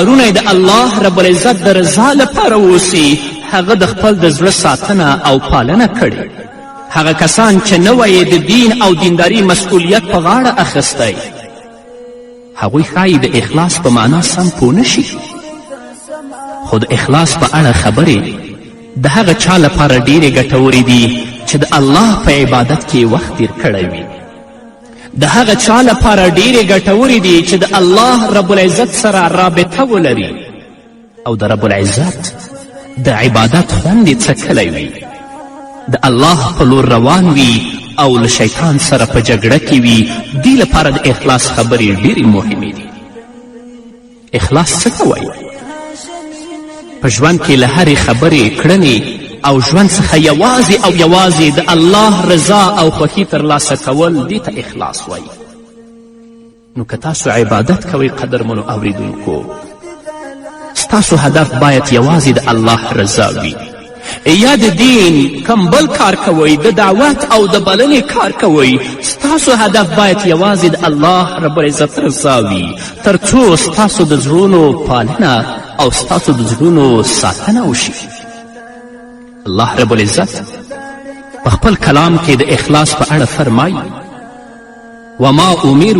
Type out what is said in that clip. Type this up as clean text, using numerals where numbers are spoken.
کارونه د الله رب العزت د رضا لپاره واوسي هغه د خپل د زړه ساتنه او پالنه کړې. هغه کسان چې نوی یې د دین او دینداري مسئولیت په غاړه اخیستی هغوی ښایي د اخلاص په معنا سم پوه نشي، خو د اخلاص په اړه خبرې د هغه چا لپاره ډیرې ګټورې دي چې د الله په عبادت کې وخت تیر کړی وي. د هغه چا لپاره ډیرې ګټورې دي چې د الله رب العزت سره رابطه ولري او د رب العزت د عبادت خوند یې څکلی وي، د الله په لور روان وي او له شیطان سره په جګړه کې وي. دې لپاره د اخلاص خبرې ډیرې مهمې دي. اخلاص څه ته وایي؟ په ژوند کې له هرې خبرې کړنې او ژوند څخه یوازې او یوازې د الله رضا او خوښي ترلاسه کول دې ته اخلاص وایي. نو که تاسو عبادت کوئ قدرمنو اوریدونکو، ستاسو هدف باید یوازې د الله رضا وي. یا د دین کم بل کار کوئ، د دعوت او د بلنې کار کوئ، ستاسو هدف باید یوازې د الله رب العزت رضا وي، تر څو ستاسو د زړونو پالنه او ستاسو د زړونو ساتنه وشي. الله رب العزت په خپل کلام کې د اخلاص په اړه فرمایي: وما امروا